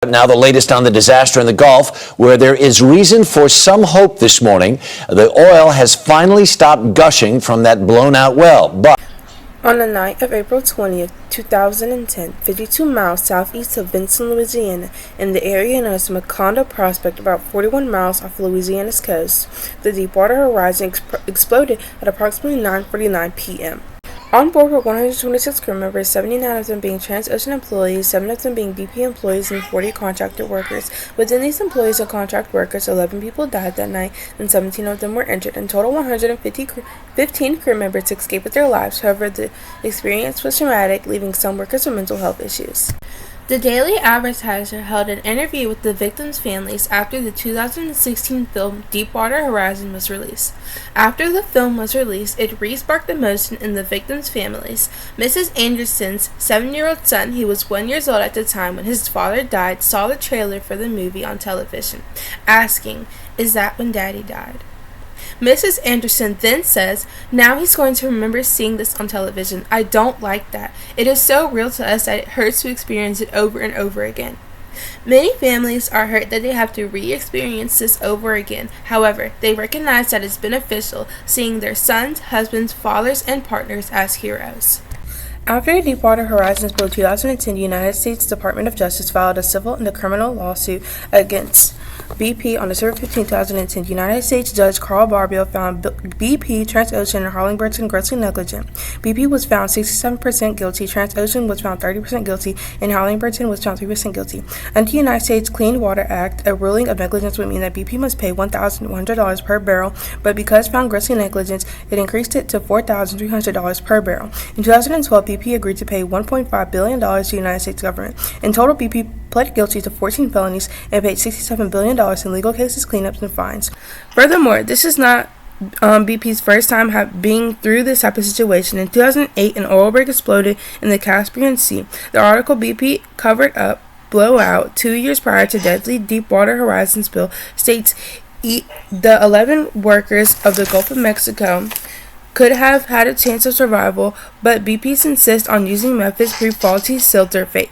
Now the latest on the disaster in the Gulf, where there is reason for some hope this morning. The oil has finally stopped gushing from that blown-out well. But on the night of April 20th, 2010, 52 miles southeast of Vincent, Louisiana, in the area known as Macondo Prospect, about 41 miles off Louisiana's coast, the Deepwater Horizon exploded at approximately 9:49 p.m. On board were 126 crew members, 79 of them being Transocean employees, 7 of them being BP employees, and 40 contracted workers. Within these employees and contract workers, 11 people died that night, and 17 of them were injured. In total, 115 crew members escaped with their lives. However, the experience was traumatic, leaving some workers with mental health issues. The Daily Advertiser held an interview with the victims' families after the 2016 film Deepwater Horizon was released. After the film was released, it re-sparked emotion in the victims' families. Mrs. Anderson's 7-year-old son, who was 1 year old at the time when his father died, saw the trailer for the movie on television, asking, "Is that when Daddy died?" Mrs. Anderson then says, "Now he's going to remember seeing this on television. I don't like that. It is so real to us that it hurts to experience it over and over again." Many families are hurt that they have to re-experience this over again. However, they recognize that it's beneficial seeing their sons, husbands, fathers, and partners as heroes. After the Deepwater Horizon spill 2010, the United States Department of Justice filed a civil and a criminal lawsuit against BP on December 15, 2010. United States Judge Carl Barbiel found BP, Transocean, and Halliburton grossly negligent. BP was found 67% guilty, Transocean was found 30% guilty, and Halliburton was found 3% guilty. Under the United States Clean Water Act, a ruling of negligence would mean that BP must pay $1,100 per barrel, but because found grossly negligent, it increased it to $4,300 per barrel. In 2012, BP agreed to pay $1.5 billion to the United States government. In total, BP pled guilty to 14 felonies and paid $67 billion in legal cases, cleanups, and fines. Furthermore, this is not BP's first time being through this type of situation. In 2008, an oil rig exploded in the Caspian Sea. The article BP covered up blowout 2 years prior to deadly Deepwater Horizon spill states the 11 workers of the Gulf of Mexico could have had a chance of survival, but BP's insist on using methods prove faulty sealed their fate.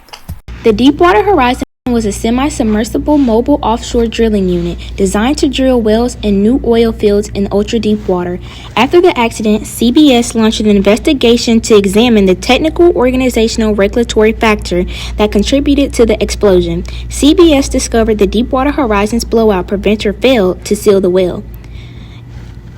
The Deepwater Horizon was a semi-submersible mobile offshore drilling unit designed to drill wells in new oil fields in ultra-deep water. After the accident, CBS launched an investigation to examine the technical, organizational, regulatory factor that contributed to the explosion. CBS discovered the Deepwater Horizon's blowout preventer failed to seal the well.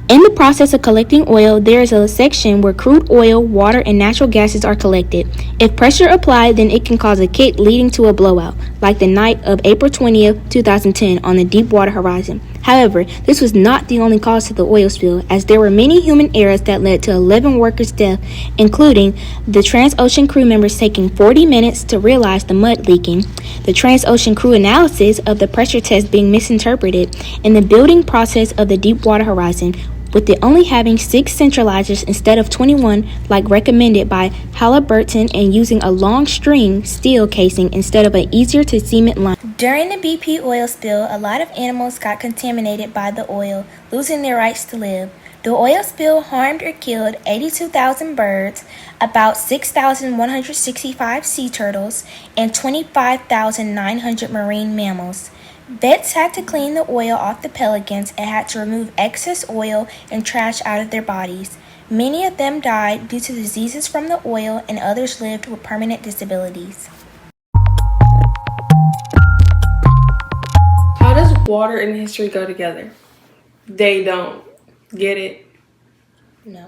In the process of collecting oil, there is a section where crude oil, water, and natural gases are collected. If pressure applied, then it can cause a kick leading to a blowout, like the night of April 20th, 2010 on the Deepwater Horizon. However, this was not the only cause to the oil spill, as there were many human errors that led to 11 workers' death, including the Transocean crew members taking 40 minutes to realize the mud leaking, the Transocean crew analysis of the pressure test being misinterpreted, and the building process of the Deepwater Horizon, with it only having 6 centralizers instead of 21 like recommended by Halliburton, and using a long string steel casing instead of an easier to cement line. During the BP oil spill, a lot of animals got contaminated by the oil, losing their rights to live. The oil spill harmed or killed 82,000 birds, about 6,165 sea turtles, and 25,900 marine mammals. Vets had to clean the oil off the pelicans and had to remove excess oil and trash out of their bodies. Many of them died due to diseases from the oil, and others lived with permanent disabilities. How does water and history go together? They don't. Get it? No.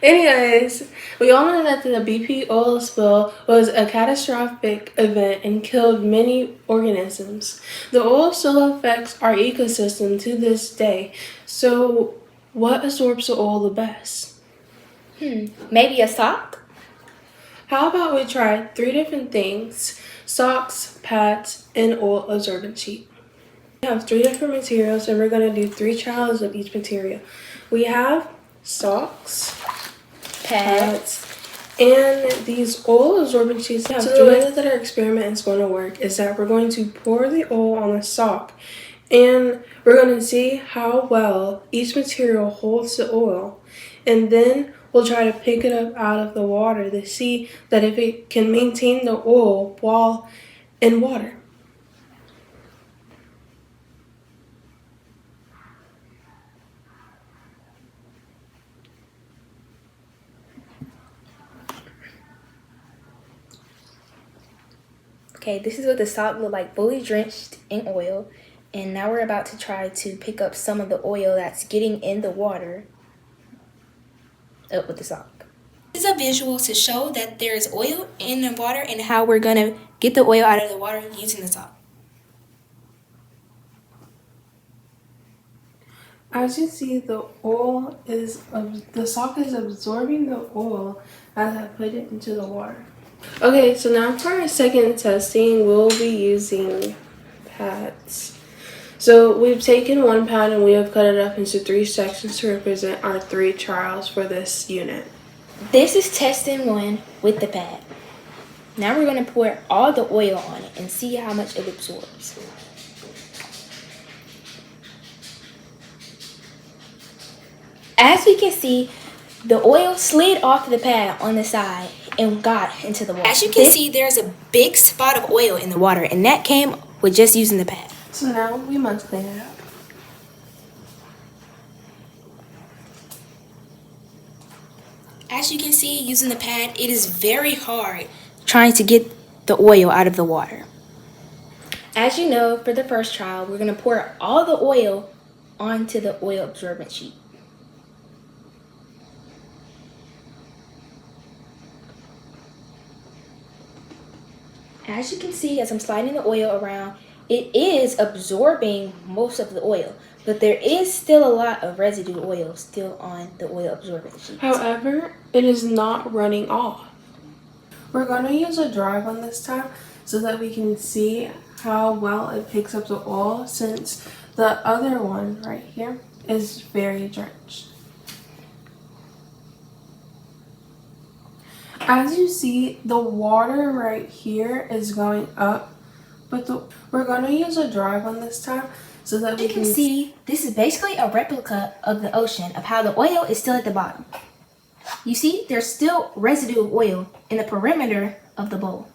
Anyways, we all know that the BP oil spill was a catastrophic event and killed many organisms. The oil still affects our ecosystem to this day. So, what absorbs the oil the best? Maybe a sock? How about we try 3 different things: socks, pads, and oil absorbent sheet. We have 3 different materials, and we're going to do 3 trials of each material. We have socks, pads, and these oil absorbent sheets. So the way that our experiment is going to work is that we're going to pour the oil on the sock, and we're going to see how well each material holds the oil, and then we'll try to pick it up out of the water to see that if it can maintain the oil while in water. Okay, this is what the sock looked like, fully drenched in oil. And now we're about to try to pick up some of the oil that's getting in the water up with the sock. This is a visual to show that there is oil in the water and how we're going to get the oil out of the water using the sock. As you see, the sock is absorbing the oil as I put it into the water. Okay, so now for our second testing, we'll be using pads. So we've taken one pad and we have cut it up into 3 sections to represent our 3 trials for this unit. This is testing 1 with the pad. Now we're going to pour all the oil on it and see how much it absorbs. As we can see, the oil slid off the pad on the side and got into the water. As you can see, there's a big spot of oil in the water, and that came with just using the pad. So now we must clean it up. As you can see, using the pad, it is very hard trying to get the oil out of the water. As you know, for the first trial, we're going to pour all the oil onto the oil absorbent sheet. As you can see, as I'm sliding the oil around, it is absorbing most of the oil, but there is still a lot of residue oil still on the oil absorbent sheet. However, it is not running off. We're going to use a dry one this time so that we can see how well it picks up the oil, since the other one right here is very drenched. As you see, the water right here is going up, but we're going to use a dry one this time so that we can see. This is basically a replica of the ocean of how the oil is still at the bottom. You see, there's still residue of oil in the perimeter of the bowl.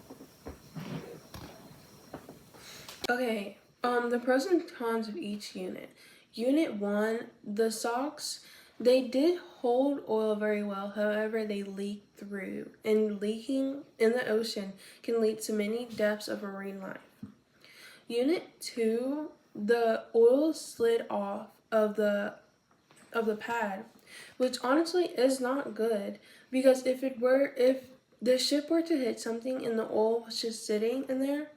Okay, the pros and cons of each unit. Unit 1, the socks, they did hold oil very well, however they leaked through, and leaking in the ocean can lead to many deaths of marine life. Unit 2, the oil slid off of the pad, which honestly is not good, because if the ship were to hit something and the oil was just sitting in there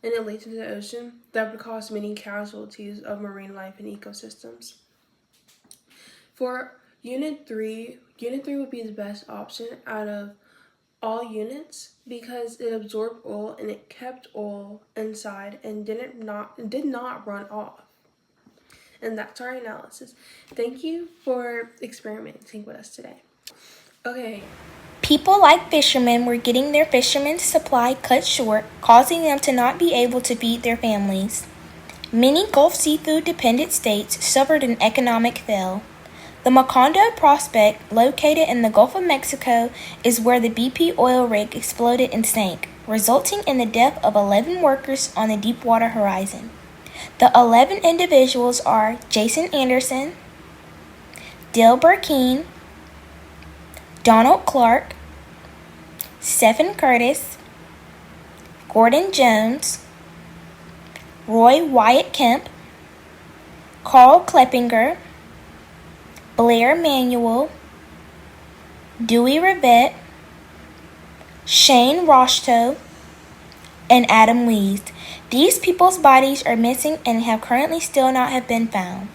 and it leaked into the ocean, that would cause many casualties of marine life and ecosystems. For Unit 3 would be the best option out of all units because it absorbed oil and it kept oil inside and did not run off. And that's our analysis. Thank you for experimenting with us today. Okay. People like fishermen were getting their fishermen's supply cut short, causing them to not be able to feed their families. Many Gulf seafood-dependent states suffered an economic fail. The Macondo prospect, located in the Gulf of Mexico, is where the BP oil rig exploded and sank, resulting in the death of 11 workers on the Deepwater Horizon. The 11 individuals are Jason Anderson, Dale Burkeen, Donald Clark, Stephen Curtis, Gordon Jones, Roy Wyatt Kemp, Carl Kleppinger, Blair Manuel, Dewey Rivette, Shane Roshto, and Adam Lees. These people's bodies are missing and have currently still not have been found.